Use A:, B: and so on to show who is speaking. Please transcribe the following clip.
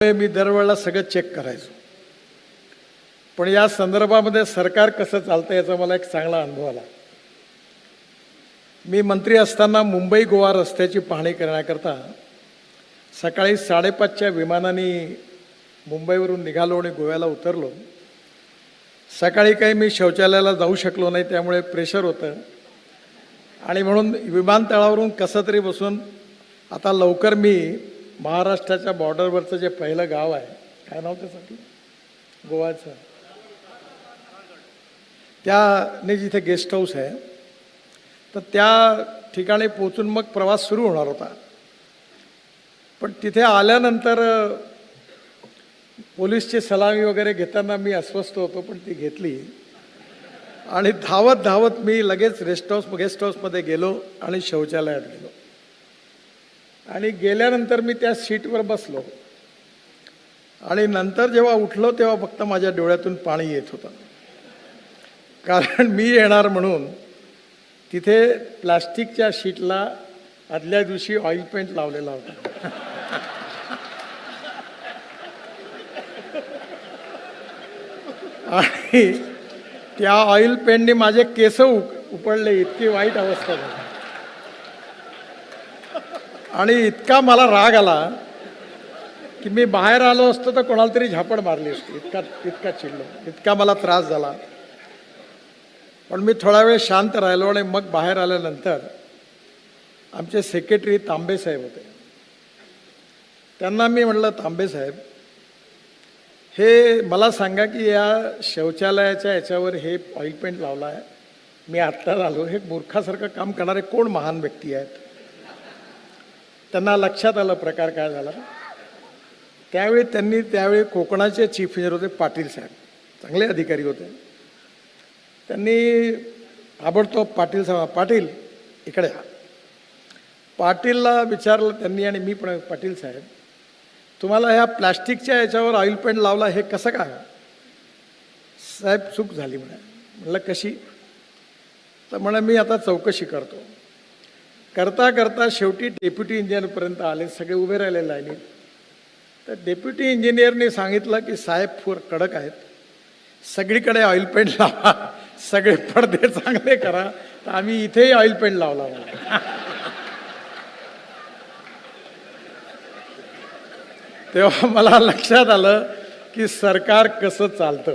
A: मी दरवेळेला सगळं चेक करायचो, पण या संदर्भामध्ये सरकार कसं चालतं याचा मला एक चांगला अनुभव आला. मी मंत्री असताना मुंबई गोवा रस्त्याची पाहणी करण्याकरता सकाळी 5:30च्या विमानाने मुंबईवरून निघालो आणि गोव्याला उतरलो. सकाळी काही मी शौचालयाला जाऊ शकलो नाही, त्यामुळे प्रेशर होतं आणि म्हणून विमानतळावरून कसं तरी बसून आता लवकर मी महाराष्ट्राच्या बॉर्डरवरचं जे पहिलं गाव आहे, काय नाव त्यासाठी गोवाचं, त्याने जिथे गेस्ट हाऊस आहे तर त्या ठिकाणी पोचून मग प्रवास सुरू होणार होता. पण तिथे आल्यानंतर पोलीसची सलामी वगैरे घेताना मी अस्वस्थ होतो, पण ती घेतली आणि धावत धावत मी लगेच गेस्ट हाऊसमध्ये गेलो आणि शौचालयात गेलो आणि गेल्यानंतर मी त्या सीटवर बसलो आणि नंतर जेव्हा उठलो तेव्हा फक्त माझ्या डोळ्यातून पाणी येत होतं, कारण मी येणार म्हणून तिथे प्लास्टिकच्या शीटला आदल्या दिवशी ऑइल पेंट लावलेला होता. आणि त्या ऑइल पेंटने माझे केस उपडले, इतकी वाईट अवस्था झाली आणि इतका मला राग आला की मी बाहेर आलो असतो तर कोणाला तरी झापड मारली असती, इतका चिडलो, इतका मला त्रास झाला. पण मी थोडा वेळ शांत राहिलो आणि मग बाहेर आल्यानंतर आमचे सेक्रेटरी तांबे साहेब होते. त्यांना मी म्हटलं, तांबे साहेब, हे मला सांगा की या शौचालयाच्या याच्यावर हे ऑइल पेंट लावला आहे, मी आत्ताच आलो, हे मूर्खासारखं काम करणारे कोण महान व्यक्ती आहेत? त्यांना लक्षात आलं प्रकार काय झाला. त्यावेळी कोकणाचे चीफ इंजिनियर होते पाटील साहेब, चांगले अधिकारी होते. त्यांनी ताबडतोब पाटील साहेब, पाटील इकडे या. पाटीलला विचारलं त्यांनी आणि मी पण, पाटील साहेब, तुम्हाला ह्या प्लॅस्टिकच्या याच्यावर ऑइल पेंट लावला, हे कसं काय? साहेब, चूक झाली म्हणे. म्हणलं कशी? तर म्हणे मी आता चौकशी करतो. करता करता शेवटी डेप्युटी इंजिनियरपर्यंत आले, सगळे उभे राहिले लाईनीत. तर डेप्युटी इंजिनियरने सांगितलं की साहेब फार कडक आहेत, सगळीकडे ऑइल पेंट लावा, सगळे पडदे चांगले करा. तर आम्ही इथेही ऑइल पेंट लावला. तेव्हा मला लक्षात आलं की सरकार कसं चालतं.